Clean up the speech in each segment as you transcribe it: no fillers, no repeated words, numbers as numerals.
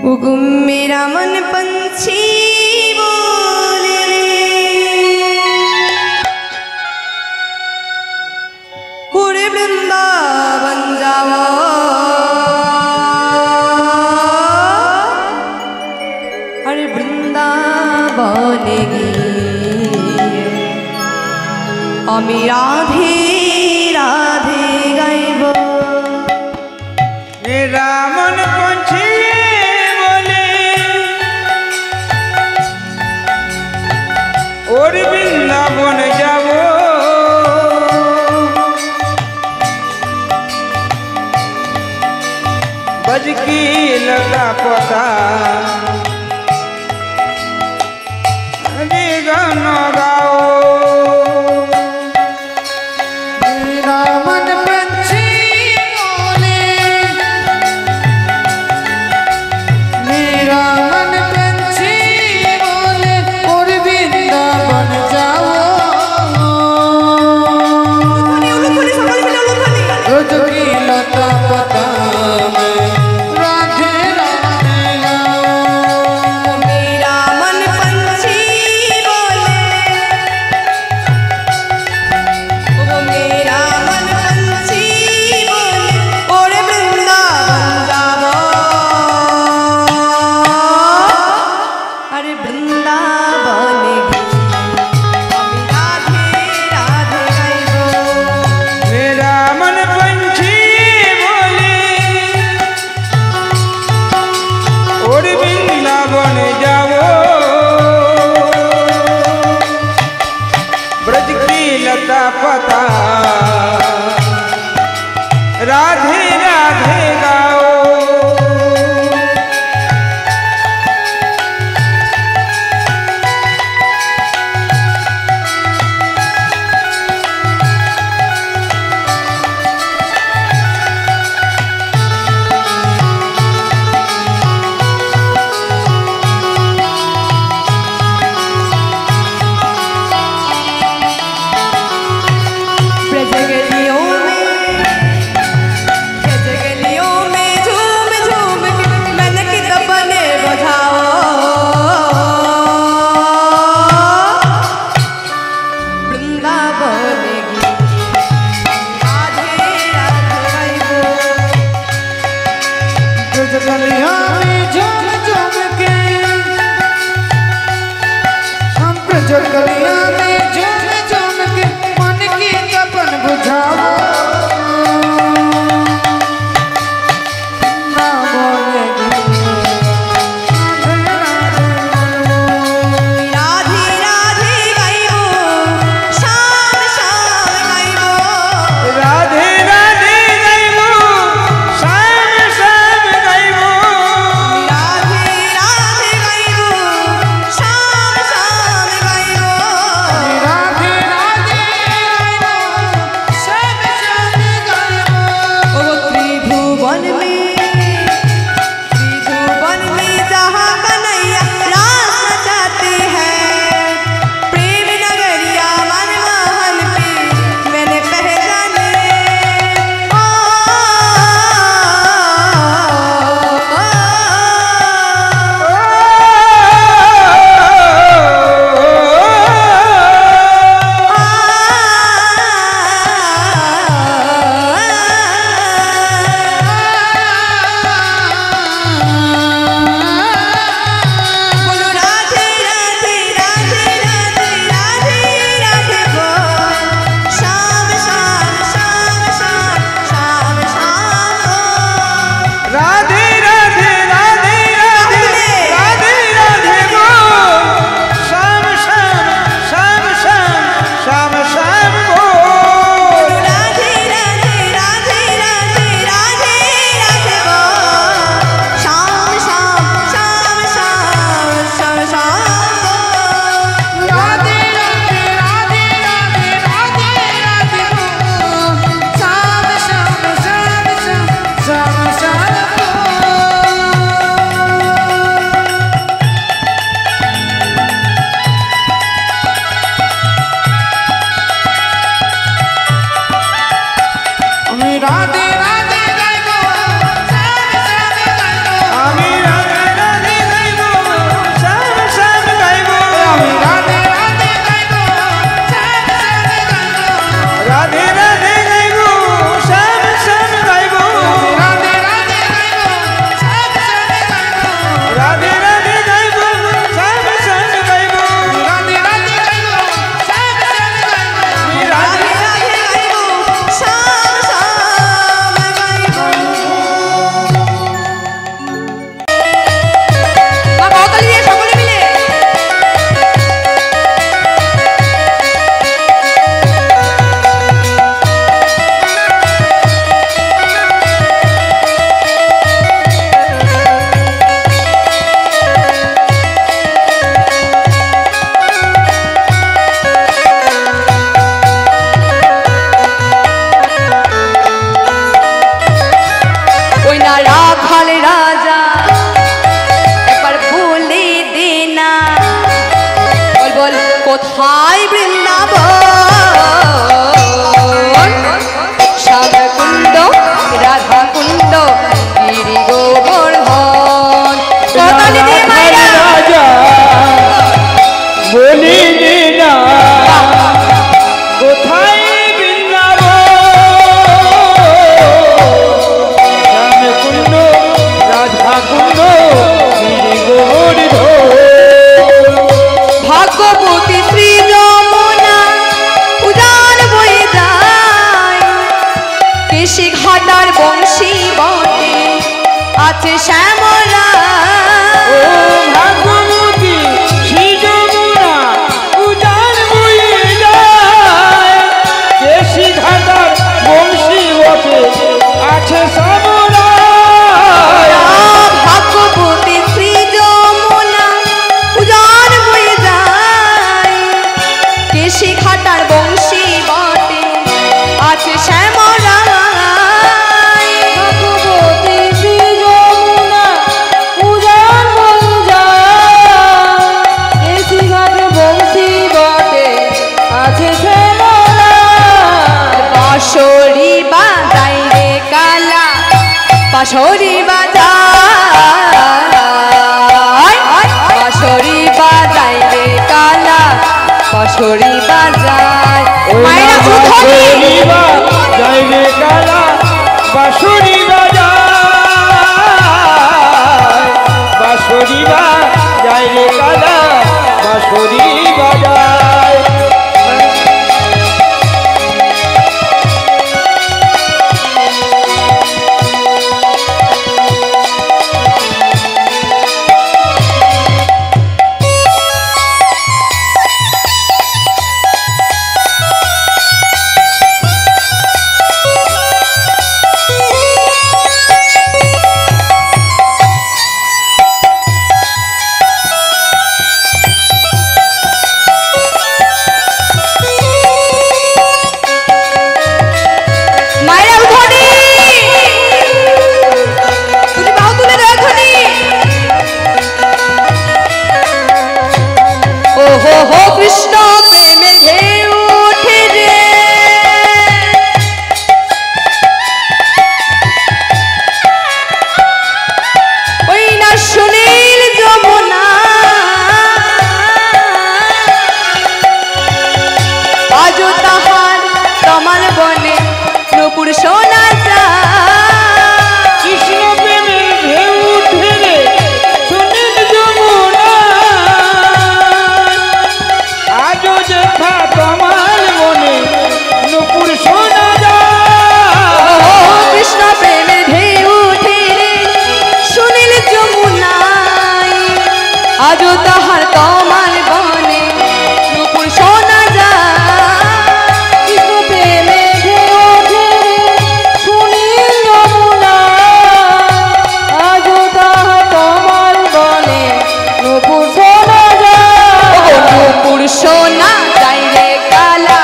हुकुम मेरा मन पंछी बोले पूरे वृंदावन जाओ अरे वृंदावन আমি রাধে রাধে গাইব मेरा मन पंछी बोले और वृंदावन जाओ बज की लगा पता गाना गाओ पता राधे राधे गाओ বাঁশরি বাজায় রে কালা বাঁশরি বাজায় মায়েরা উঠোনি বাজায় রে কালা বাঁশরি বাজায় বাঁশরি বাজায় রে কালা বাঁশরি বাজায় কৃষ্ণ প্রেমে ঢেউ ওঠে রে ওই না সুনীল যমুনা আজও তাহার তমাল বনে নূপুর শোনা যায় কৃষ্ণ প্রেমে ঢেউ ওঠে রে সুনীল যমুনা আজও যেথা তোমার মনে নূপুর শোনা যায় কৃষ্ণ প্রেমে ঢেউ ওঠে রে সুনীল যমুনায় আজও তাহার তমাল বনে নূপুর শোনা যায় কৃষ্ণ প্রেমে ঢেউ ওঠে রে সুনীল যমুনায় আজও তাহার তমাল বনে নূপুর শোনা যায় নূপুর শোনা যায় রে কালা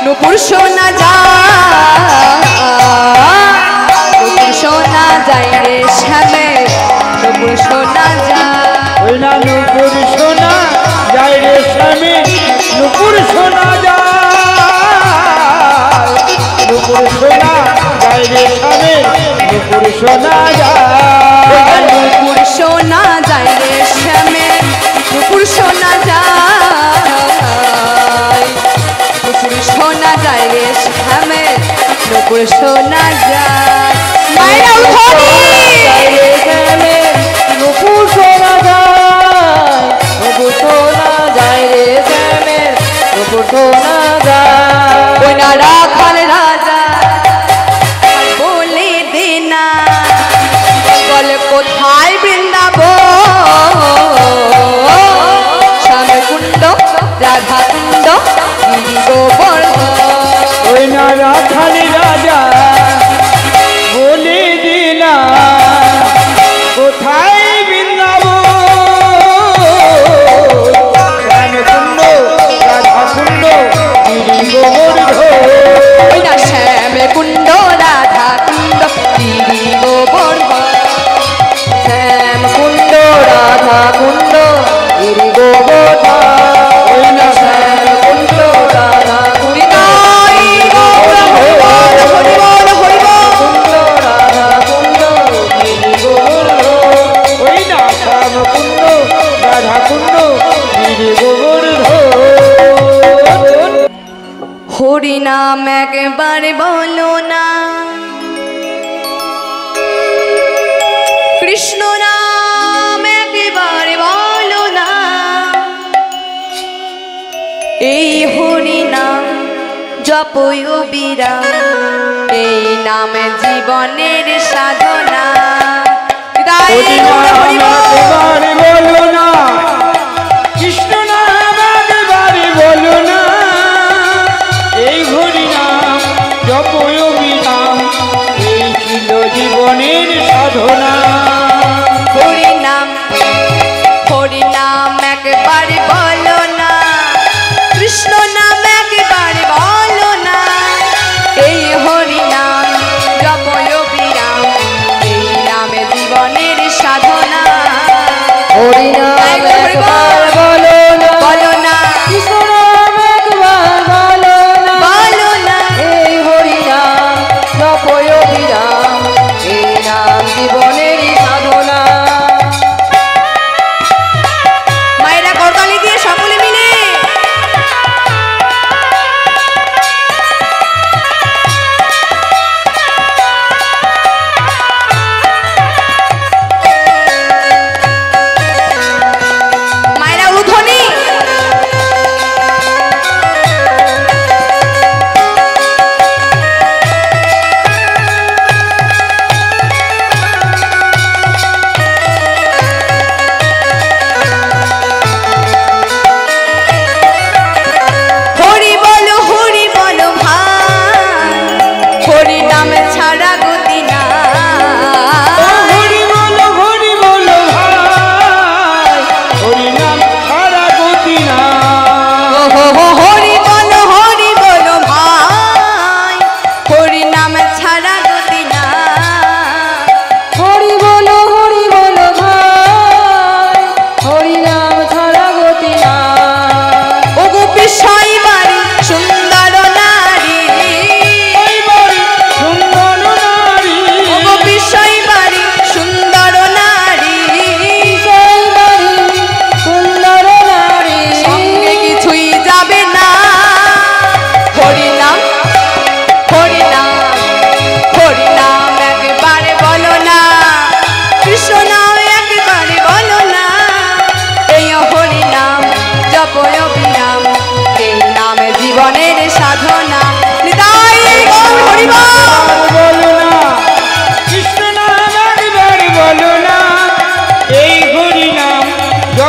নূপুর শোনা যায় নূপুর শোনা যায় রে শ্যামে নূপুর শোনা যায় ওই না নূপুর শোনা যায় রে স্বামী নূপুর শোনা যায় নূপুর শোনা যায় রে স্বামী নূপুর শোনা যায় নূপুর শোনা যায় রে শ্যামে নূপুর শোনা যায় নূপুর শোনা যায় রে শ্যামে নূপুর শোনা যায় মায়েরা উঠোনি নূপুর শোনা যায় নূপুর শোনা যায় রে শ্যামে নূপুর শোনা যায় ওই না রাখাল রাজা আর বলে দে না বল কোথায় বৃন্দাবন শ্যামকুণ্ড রাধাকুণ্ড গিরি গোবর্ধন ওই না রাখালি রাজা বলে দিনা কোথায় বৃন্দাবন রাধাকুণ্ড গিরি গোবর্ধন ওই না শ্যামকুণ্ড রাধাকুণ্ড গিরি গোবর্ধন শ্যামকুণ্ড রাধাকুণ্ড গিরি গোবর্ধন ওই না শ্যামকুণ্ড রাধাকুণ্ড ওই না শ্যামকুণ্ড রাধাকুণ্ড গিরি গোবর্ধন হরি নাম একবার বলো না কৃষ্ণ নাম একবার বলো না এই হরি নাম জপয় বিরাম এই নাম জীবনের সাধনা তাই হরি বল। বাড়ি বলো না কৃষ্ণ নাম বাড়ি বলো না এই হরি নাম জপয় বিরাম এই ছিল জীবনের সাধনা হরি নাম একবার বলো না কৃষ্ণ নাম একবার বলো না এই হরি নাম জপয় বিরাম এই নামে জীবনের সাধনা হরি নাম একবার বলো না কৃষ্ণ নাম একবার বলো না এই হরি নাম জপয় বিরাম এই নাম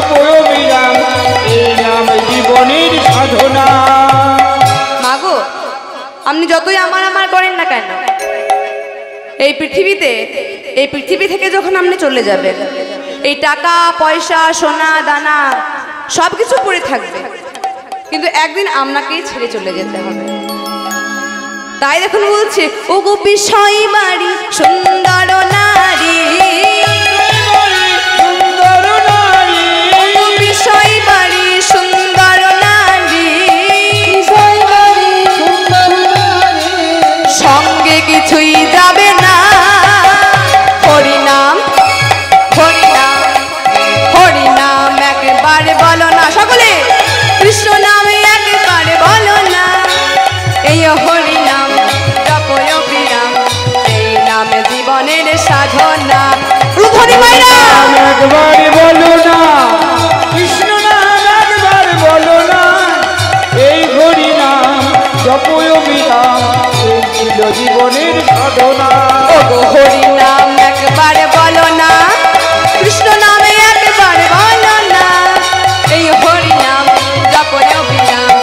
জপয় বিরাম এই নাম জীবনের সাধনা। মাগো, আপনি যতই আমার আমার করেন না কেন, এই পৃথিবী থেকে যখন আপনি চলে যাবেন, এই টাকা পয়সা সোনা দানা সব কিছু পড়ে থাকবে, কিন্তু একদিন আপনাকেই ছেড়ে চলে যেতে হবে। তাই দেখুন বলছে, ও গো বিষয় বাড়ি সুন্দর নারী, বিষয় বাড়ি সুন্দর নারী, সঙ্গে কিছুই যাবে না। হরিনাম হরিনাম হরিনাম একবারে বলো না, সকলে কৃষ্ণ নামে একবারে বলো না। এই হরিনাম জপয় বিরাম এই নামে জীবনের সাধনা। রুধনি মাইরা একবার বলো না, কৃষ্ণ নাম একবার বলো না, এই হরি নাম জপয় বিরাম এই ছিল জীবনের সাধনা। ও গো হরিনাম একবারে বলো না, কৃষ্ণ নামে একবারে বলো না। এই হরিনাম জপয় বিরাম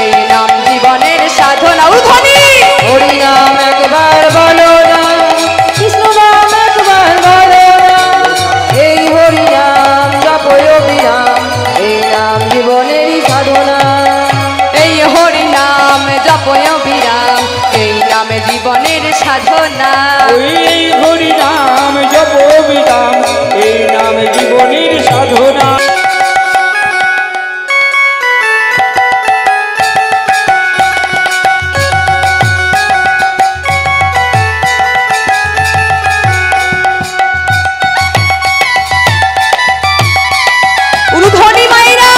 এই নাম জীবনের সাধনা। রুধনি হরিনাম একবার বলো না, কৃষ্ণ নাম একবার বলো না, এই হরিনাম জপয় বিরাম এই নাম জীবনের সাধনা। এই হরিনাম জপয় বিরাম এই নামে জীবনের সাধনা। এই হরিনাম জপয় বিরাম এই নাম জীবনের সাধনা। রুধনি মাইরা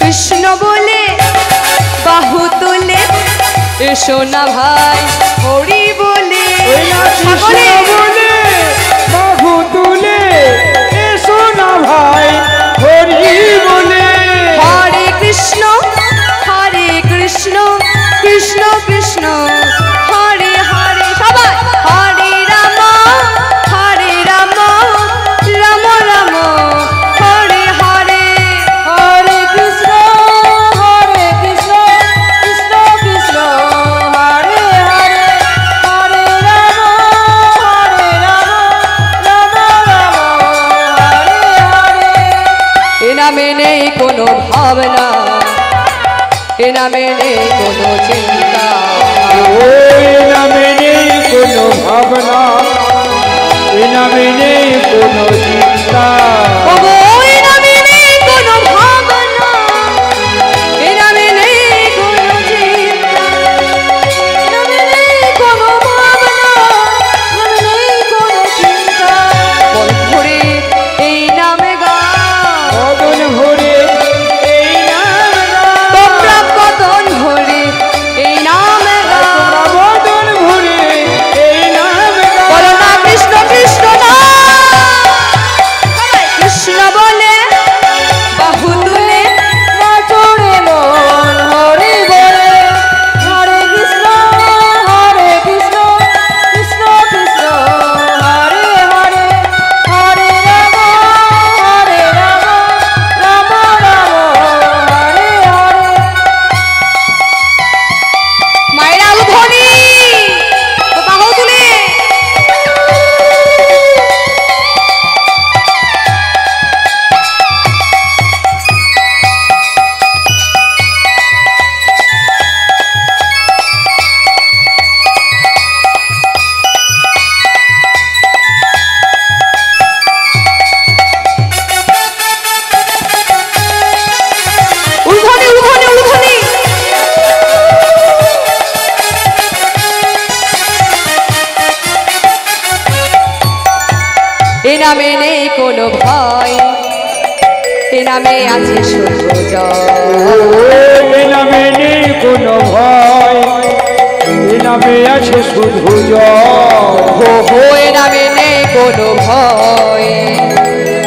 কৃষ্ণ বলে বাহু তুলে এসো না ভাই, হরি বলে সকলে বলে বাহু তুলে এসো না ভাই, হরি বলে হরে কৃষ্ণ কৃষ্ণ কৃষ্ণ হরে হরে, সবাই হরে রাম রাম রাম হরে হরে, হরে কৃষ্ণ কৃষ্ণ কৃষ্ণ হরে হরে, হরে রাম রাম রাম হরে হরে। এ নামে নেই কোনো ভাবনা, এ নামে নেই কোনো চিন্তা, ওই নামে নেই কোনো ভাবনা, ওই নামে নেই কোনো চিন্তা। ও গো এ নামে নেই কোনো ভাবনা, এ নামে নেই কোনো চিন্তা, এ নামে নেই কোনো ভাবনা, এ নামে নেই কোনো চিন্তা। বল ভরে এই নামে গাও, বদন ভরে এই নাম গাও, তোমরা বদন ভরে এই নামে গাও। তোমরা বদন ভরে এই নাম গাও। বলো না কৃষ্ণ কৃষ্ণ না, কৃষ্ণ বলে বাহু তুলে নাচরে মন হরি বলে, হরে কৃষ্ণ কৃষ্ণ কৃষ্ণ হরে হরে, হরে রাম রাম রাম হরে হরে। মায়েরা উধনি বাহু তুলে উধনি উধনি উধনি এ নামে নেই কোনো ভয়, এ নামে আছে শুধু জয়। এ নামে নেই কোনো ভয়, এ নামে আছে শুধু জয়। হো হো এ নামে নেই কোনো ভয়,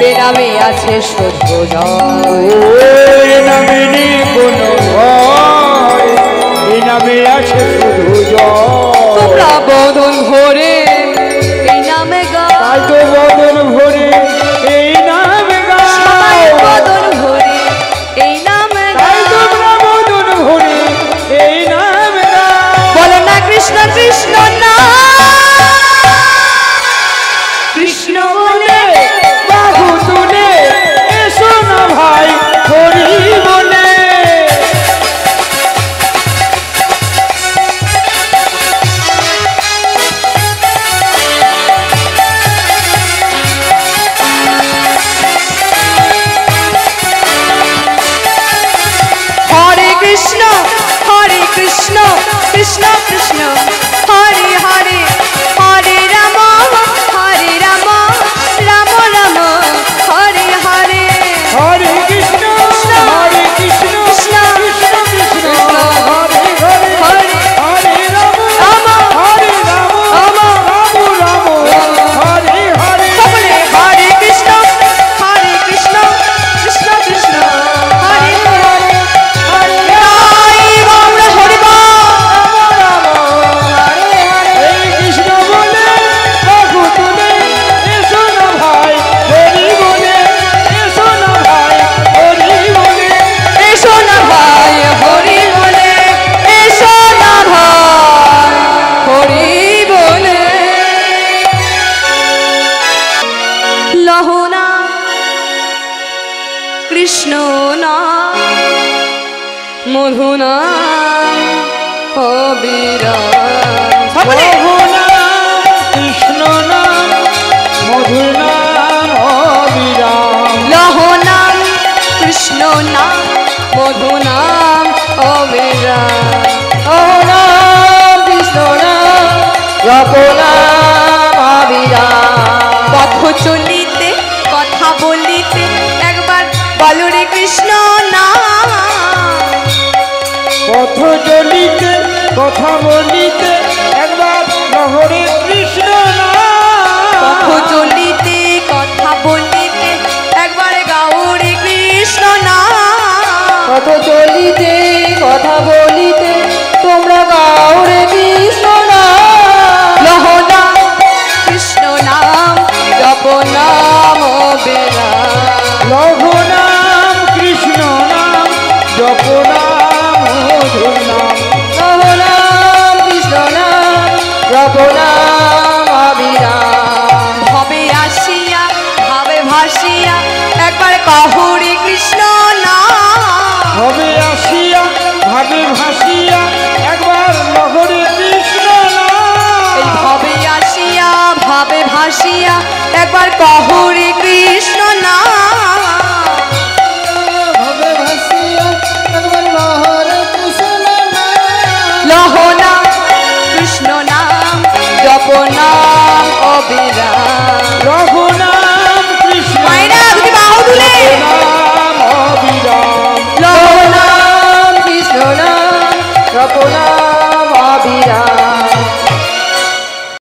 এ নামে নামে আছে শুধু জয়। ওই নামে নেই কোনো ভয়, এই নামে আছে শুধু জয়। তোমরা বদন ভরে এই নামে গাও, তাই তো বদন ভরে এই নামে সবাই গাও, বদন ভরে এই নামে তাই গাও। তোমরা বদন ভরে এই নামে গাও। বলো না কৃষ্ণ কৃষ্ণ না, কৃষ্ণ বলে বাহু তুলে এসো না ভাই হরি বলে। হরে কৃষ্ণ কৃষ্ণ কৃষ্ণ হরে হরে, হরে রাম রাম রাম হরে হরে। হরে কৃষ্ণ কৃষ্ণ কৃষ্ণ কৃষ্ণ হরে হরে, হরে হরে রাম রাম হরে রাম রাম রাম রাম হরে হরে। সকলে হরে কৃষ্ণ কৃষ্ণ কৃষ্ণ কৃষ্ণ হরে হরে, হরে রাম হরে এই কৃষ্ণ বলে বাহু তুলে এসো না ভাই হরি বলে, এসো না ভাই হরি বলে। এসো না ভাই হরি বলে, এসো না ভাই হরি বলে। লহনা কৃষ্ণ না মধুনা অবিরা, সকলে প্রভু নাম কৃষ্ণ নাম মধুর নাম অবিরাম। লহনাম কৃষ্ণ নাম মধু নাম অবিরা, নাম কৃষ্ণ নাম জপ নাম অবিরাম। পথ চলিতে কথা বলিতে একবার বলো রে কৃষ্ণ নাম। পথ চলিতে কথা বলিতে একবার হরে কৃষ্ণ পথ নাম। চলিতে কথা বলিতে একবার গাও রে কৃষ্ণ নাম। পথ চলিতে কথা বলিতে তোমরা গাও রে কৃষ্ণ নাম। লহনা কৃষ্ণ নাম জপ নাম অবিরা, লঘু নাম কৃষ্ণ নাম জপ নাম মধুর নাম। লঘু নাম কৃষ্ণ নাম জপ নাম অবিরাম। ভবে আসিয়া ভাবে ভাসিয়া একবার কহো রে কৃষ্ণ নাম। হবে আসিয়া ভাবে ভাসিয়া একবার লহরে কৃষ্ণ এই নাম। ভবে আসিয়া ভাবে ভাসিয়া একবার কহো রে কৃষ্ণ নাম। ভাবে ভাসিয়া একবার লহরে কৃষ্ণ নাম। লহনা কৃষ্ণ নাম জপ নাম অবিরা,